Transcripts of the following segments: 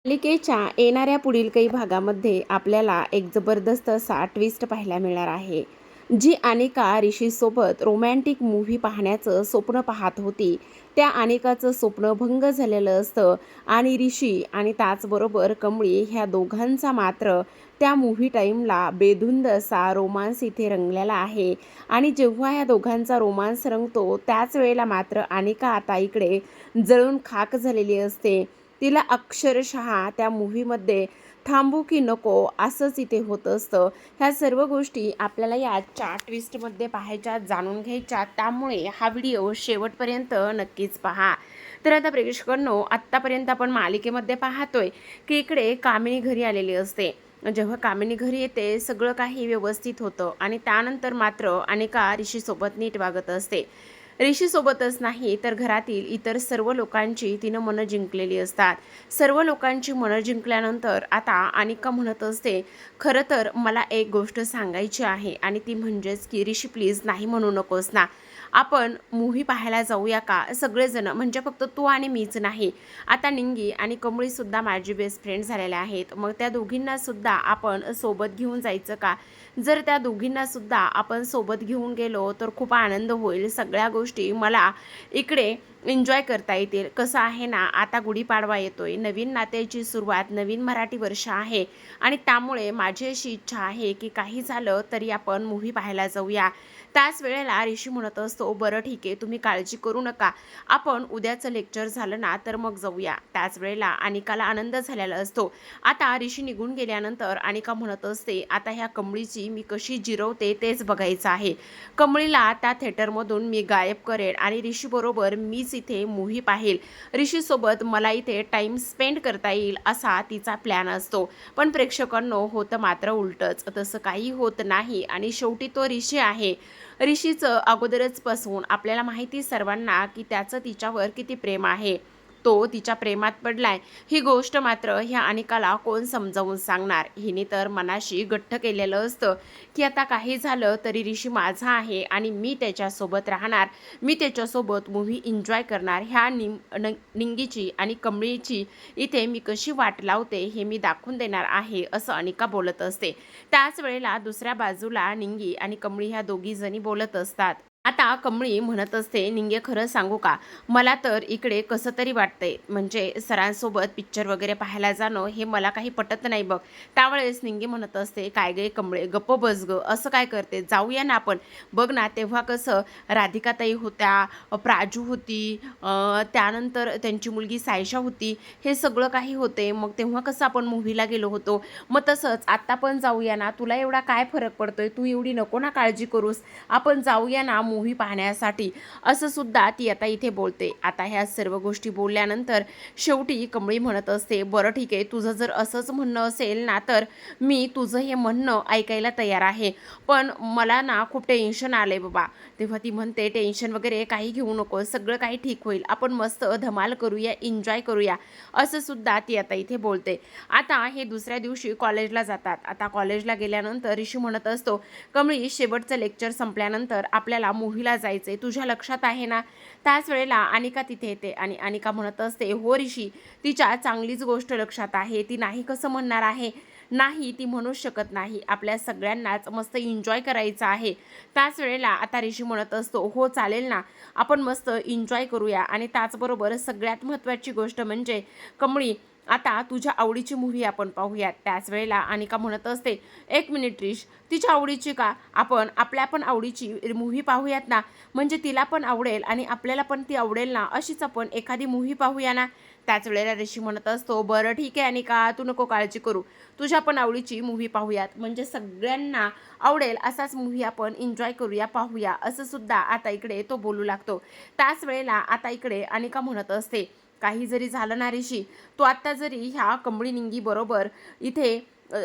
मालिकेच्या येणाऱ्या पुढील काही भागामध्ये आपल्याला एक जबरदस्त असा ट्विस्ट पाहायला मिळणार आहे. जी अनिका ऋषीसोबत रोमॅन्टिक मूव्ही पाहण्याचं स्वप्न पाहत होती, त्या अनिकाचं स्वप्न भंग झालेलं असतं आणि ऋषी आणि त्याचबरोबर कमळी ह्या दोघांचा मात्र त्या मूव्ही टाईमला बेधुंद असा रोमांस इथे रंगलेला आहे. आणि जेव्हा ह्या दोघांचा रोमांस रंगतो त्याच वेळेला मात्र अनिका आता इकडे जळून खाक झालेली असते. तिला अक्षरशः त्या मूव्हीमध्ये थांबू की नको असंच इथे होत असतं. ह्या सर्व गोष्टी आपल्याला या आजच्या ट्विस्टमध्ये पाहायच्या, जाणून घ्यायच्या, त्यामुळे हा व्हिडिओ शेवटपर्यंत नक्कीच पहा. तर आता प्रेक्षकांनो, आत्तापर्यंत आपण मालिकेमध्ये पाहतोय की इकडे कामिनी घरी आलेली असते. जेव्हा कामिनी घरी येते सगळं काही व्यवस्थित होतं आणि त्यानंतर मात्र अनिका ऋषीसोबत नीट वागत असते. ऋषीसोबतच नाही तर घरातील इतर सर्व लोकांची तिनं मनं जिंकलेली असतात. सर्व लोकांची मनं जिंकल्यानंतर आता अनिका म्हणत असते, खरं तर मला एक गोष्ट सांगायची आहे आणि ती म्हणजेच की ऋषी प्लीज नाही म्हणू नकोस ना, आपण मूव्ही पाहायला जाऊया का सगळेजण, म्हणजे फक्त तू आणि मीच नाही, आता निंगी आणि कमळीसुद्धा माझी बेस्ट फ्रेंड झालेल्या आहेत, मग त्या दोघींनासुद्धा आपण सोबत घेऊन जायचं का? जर त्या दोघींनासुद्धा आपण सोबत घेऊन गेलो तर खूप आनंद होईल, सगळ्या गोष्टी मला इकडे एन्जॉय करता येतील. कसं आहे ना, आता गुढीपाडवा येतोय, नवीन नात्याची सुरुवात, नवीन मराठी वर्ष आहे आणि त्यामुळे माझी अशी इच्छा आहे की काही झालं तरी आपण मूव्ही पाहायला जाऊया. त्याच वेळेला ऋषी म्हणत असतो, बरं ठीक आहे, तुम्ही काळजी करू नका, आपण उद्याचं लेक्चर झालं ना तर मग जाऊया. त्याच वेळेला अनिकाला आनंद झालेला असतो. आता ऋषी निघून गेल्यानंतर अनिका म्हणत असते, आता ह्या कमळीची मी कशी जिरवते तेच बघायचं आहे. कमळीला त्या थिएटरमधून मी गायब करेन आणि ऋषीबरोबर मीच इथे मूव्ही पाहेल, ऋषीसोबत मला इथे टाईम स्पेंड करता येईल असा तिचा प्लॅन असतो. पण प्रेक्षकांनो, होतं मात्र उलटंच, तसं काही होत नाही आणि शेवटी तो ऋषी आहे. ऋषीचं अगोदरच पासून आपल्याला माहिती सर्वांना की त्याचं तिच्यावर किती प्रेम आहे, तो तिच्या प्रेमात पडलाय, ही गोष्ट मात्र ह्या अनिकाला कोण समजावून सांगणार. हिने तर मनाशी गठ्ठ केलेलं असतं की आता काही झालं तरी ऋषी माझा आहे आणि मी त्याच्यासोबत राहणार, मी त्याच्यासोबत मूव्ही एन्जॉय करणार. ह्या निंगीची आणि कमळीची इथे मी कशी वाट लावते हे मी दाखवून देणार आहे, असं अनिका बोलत असते. त्याच वेळेला दुसऱ्या बाजूला निंगी आणि कमळी ह्या दोघी जणी बोलत असतात. आता कमळी म्हणत असते, निंगे खरं सांगू का, मला तर इकडे कसं तरी वाटतंय, म्हणजे सरांसोबत पिक्चर वगैरे पाहायला जाणं हे मला काही पटत नाही बघ. त्यावेळेस निंगे म्हणत असते, काय गे कमळे, गप्प बस ग, असं काय करते, जाऊया ना आपण. बघ ना, तेव्हा कसं राधिकाताई होत्या, प्राजू होती, त्यानंतर त्यांची मुलगी सायशा होती, हे सगळं काही होते, मग तेव्हा कसं आपण मूव्हीला गेलो होतो, मग तसंच आत्ता पण जाऊया ना, तुला एवढा काय फरक पडतोय, तू एवढी नको ना काळजी करूस, आपण जाऊया ना मूव्ही पाहण्यासाठी, असं सुद्धा ती आता इथे बोलते. आता ह्या सर्व गोष्टी बोलल्यानंतर शेवटी कमळी म्हणत असते, बरं ठीक आहे, तुझं जर असंच म्हणणं असेल ना तर मी तुझं हे म्हणणं ऐकायला तयार आहे, पण मला ना खूप टेन्शन आलंय बाबा. तेव्हा ती म्हणते, टेन्शन वगैरे काही घेऊ नको, सगळं काही ठीक होईल, आपण मस्त धमाल करूया, एन्जॉय करूया, असं सुद्धा ती आता इथे बोलते. आता हे दुसऱ्या दिवशी कॉलेजला जातात. आता कॉलेजला गेल्यानंतर ऋषी म्हणत असतो, कमळी शेवटचं लेक्चर संपल्यानंतर आपल्याला मूव्हीला जायचंय, तुझ्या लक्षात आहे ना? त्याच वेळेला अनिका तिथे येते आणि अनिका म्हणत असते, हो ऋषी, तिच्या चांगलीच गोष्ट लक्षात आहे, ती नाही कसं म्हणणार आहे, नाही ती म्हणूच शकत नाही, आपल्या सगळ्यांनाच मस्त एन्जॉय करायचं आहे. त्याच वेळेला आता ऋषी म्हणत असतो, हो चालेल ना, आपण मस्त एन्जॉय करूया आणि त्याचबरोबर सगळ्यात महत्त्वाची गोष्ट म्हणजे कमळी, आता तुझ्या आवडीची मूव्ही आपण पाहूयात. त्याच वेळेला अनिका म्हणत असते, एक मिनिट ऋष, तिच्या आवडीची का, आपण आपल्या पण आवडीची मूव्ही पाहूयात ना, म्हणजे तिला पण आवडेल आणि आपल्याला पण ती आवडेल ना, अशीच आपण एखादी मूव्ही पाहूया ना. त्याच वेळेला ऋषी म्हणत असतो, बरं ठीक आहे अनिका, तू नको काळजी करू, तुझ्या पण आवडीची मूव्ही पाहूयात, म्हणजे सगळ्यांना आवडेल असाच मूव्ही आपण एन्जॉय करूया, पाहूया, असं सुद्धा आता इकडे तो बोलू लागतो. त्याच वेळेला आता इकडे अनिका म्हणत असते, काही जरी झालं ना ऋषी, तू आत्ता जरी ह्या कमळी निंगी बरोबर इथे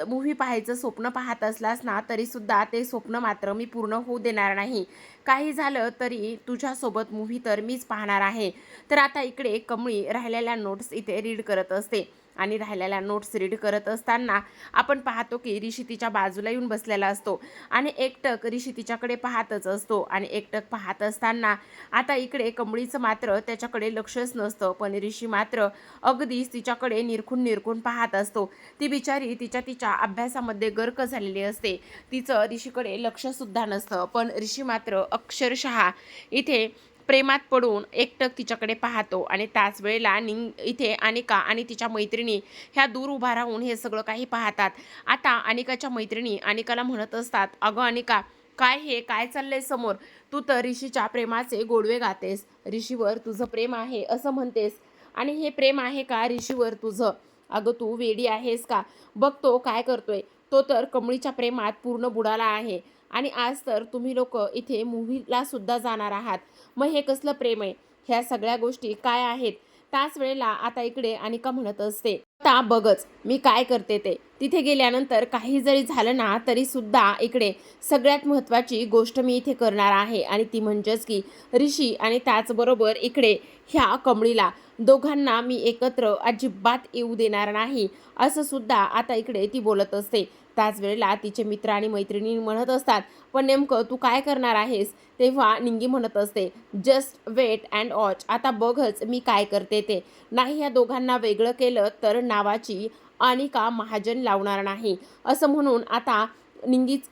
मूव्ही पाहायचं स्वप्न पाहत असलास ना तरीसुद्धा ते स्वप्न मात्र मी पूर्ण होऊ देणार नाही, काही झालं तरी तुझ्यासोबत मूव्ही तर मीच पाहणार आहे. तर आता इकडे कमळी राहिलेल्या नोट्स इथे रीड करत असते. आणि राहिलेल्या नोट्स रीड करत असताना आपण पाहतो की ऋषी तिच्या बाजूला येऊन बसलेला असतो आणि एकटक ऋषी तिच्याकडे पाहतच असतो आणि एकटक पाहत असताना आता इकडे कमळीचं मात्र त्याच्याकडे लक्षच नसतं, पण ऋषी मात्र अगदीच तिच्याकडे निरखून पाहत असतो. ती बिचारी तिच्या अभ्यासामध्ये गर्क झालेली असते. तिचं ऋषीकडे लक्ष सुद्धा नसतं, पण ऋषी मात्र अक्षरशः इथे प्रेमात पडून एकटक तिच्याकडे पाहतो आणि त्याच वेळेला इथे अनिका आणि तिच्या मैत्रिणी ह्या दूर उभा राहून हे सगळं काही पाहतात. आता अनिकाच्या मैत्रिणी अनिकाला म्हणत असतात, अगं अनिका, काय चाललंय समोर? तू तर ऋषीच्या प्रेमाचे गोडवे गातेस, ऋषीवर तुझं प्रेम आहे असं म्हणतेस, आणि हे प्रेम आहे का ऋषीवर तुझं? अगं तू वेडी आहेस का? बघ तो काय करतोय. तो तर कमळीच्या प्रेमात पूर्ण बुडाला आहे आणि आज तर तुम्ही लोक इथे मूव्हीला सुद्धा जाणार आहात. मग हे कसलं प्रेम आहे? ह्या सगळ्या गोष्टी काय आहेत? त्याच वेळेला आता इकडे अनिका म्हणत असते, आता बघच मी काय करते ते. तिथे गेल्यानंतर काही जरी झालं ना तरी सुद्धा इकडे सगळ्यात महत्त्वाची गोष्ट मी इथे करणार आहे, आणि ती म्हणजेच की ऋषी आणि त्याचबरोबर इकडे ह्या कमळीला दोघांना मी एकत्र अजिबात येऊ देणार नाही, असं सुद्धा आता इकडे ती बोलत असते. त्याच वेळेला तिचे मित्र आणि मैत्रिणी म्हणत असतात, पण नेमकं तू काय करणार आहेस? तेव्हा निंगी म्हणत असते, जस्ट वेट अँड वॉच. आता बघच मी काय करते ते. नाही या दोघांना वेगळं केलं तर नावाची अनिका महाजन लावणार नाही, असं म्हणून आता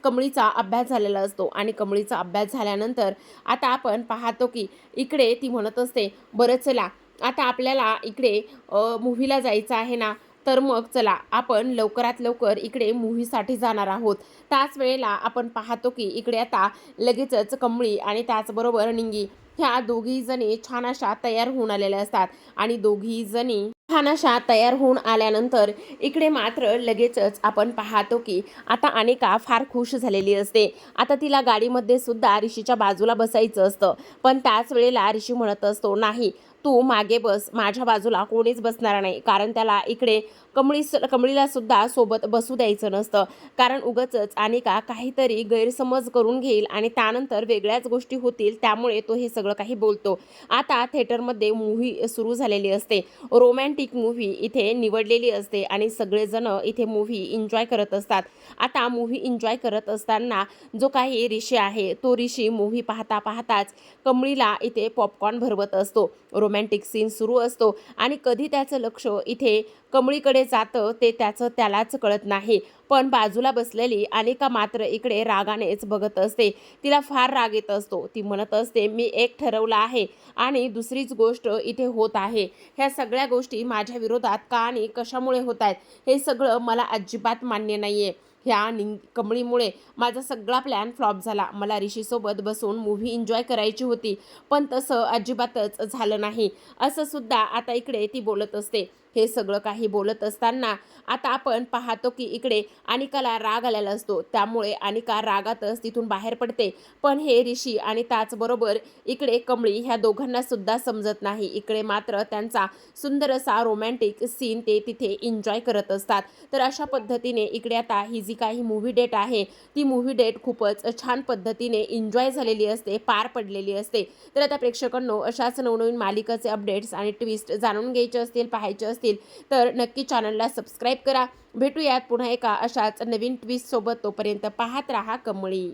कमळीचा अभ्यास झालेला असतो आणि कमळीचा अभ्यास झाल्यानंतर आता आपण पाहतो की इकडे ती म्हणत असते, बरं चला आता आपल्याला इकडे मूव्हीला जायचं आहे ना, तर मग चला आपण लवकरात लवकर इकडे मूव्हीसाठी जाणार आहोत. त्याच वेळेला आपण पाहतो की इकडे आता लगेचच कमळी आणि त्याचबरोबर निंगी ह्या दोघी जणी छान अशा तयार होऊन आलेल्या असतात आणि दोघी जणी छान अशा तयार होऊन आल्यानंतर इकडे मात्र लगेचच आपण पाहतो की आता अनिका फार खुश झालेली असते. आता तिला गाडीमध्ये सुद्धा ऋषीच्या बाजूला बसायचं असतं, पण त्याच वेळेला ऋषी म्हणत असतो, नाही तू मागे बस, माझ्या बाजूला कोणीच बसणार नाही, कारण त्याला इकडे कमळीला सुद्धा सोबत बसू द्यायचं नसतं, कारण उगाचच अनिका काहीतरी गैरसमज करून घेईल आणि त्यानंतर वेगळ्याच गोष्टी होतील, त्यामुळे तो हे सगळं काही बोलतो. आता थिएटरमध्ये मूव्ही सुरू झालेली असते, रोमॅन्टिक मूव्ही इथे निवडलेली असते आणि सगळेजण इथे मूव्ही एन्जॉय करत असतात. आता मूव्ही एन्जॉय करत असताना जो काही ऋषी आहे तो ऋषी मूव्ही पाहता पाहताच कमळीला इथे पॉपकॉर्न भरवत असतो. रोमॅन्टिक सीन सुरू असतो आणि कधी त्याचं लक्ष इथे कमळीकडे जातं ते त्यालाच कळत नाही, पण बाजूला बसलेली अनिका मात्र इकडे रागानेच बघत असते. तिला फार राग येत असतो. ती म्हणत असते, मी एक ठरवलं आहे आणि दुसरीच गोष्ट इथे होत आहे. ह्या सगळ्या गोष्टी माझ्या विरोधात का आणि कशामुळे होत आहेत हे सगळं मला अजिबात मान्य नाहीये. ह्या कमळीमुळे माझा सगळा प्लॅन फ्लॉप झाला. मला ऋषीसोबत बसून मूव्ही एन्जॉय करायची होती, पण तसं अजिबातच झालं नाही, असं सुद्धा आता इकडे ती बोलत असते. हे सगळं काही बोलत असताना आता आपण पाहतो की इकडे अनिकाला राग आलेला असतो, त्यामुळे अनिका रागातच तिथून बाहेर पडते. पण हे ऋषी आणि त्याचबरोबर इकडे कमळी ह्या दोघांना सुद्धा समजत नाही. इकडे मात्र त्यांचा सुंदर असा रोमॅन्टिक सीन ते तिथे एन्जॉय करत असतात. तर अशा पद्धतीने इकडे आता ही जी काही मूव्ही डेट आहे ती मूव्ही डेट खूपच छान पद्धतीने एन्जॉय झालेली असते, पार पडलेली असते. तर आता प्रेक्षकांनो, अशाच नवनवीन मालिकाचे अपडेट्स आणि ट्विस्ट जाणून घ्यायचे असतील, पाहायचे असतील तर नक्की चॅनलला सबस्क्राईब करा. भेटूयात पुन्हा एका अशाच नवीन ट्विस्ट सोबत. तोपर्यंत पाहत राहा कमळी.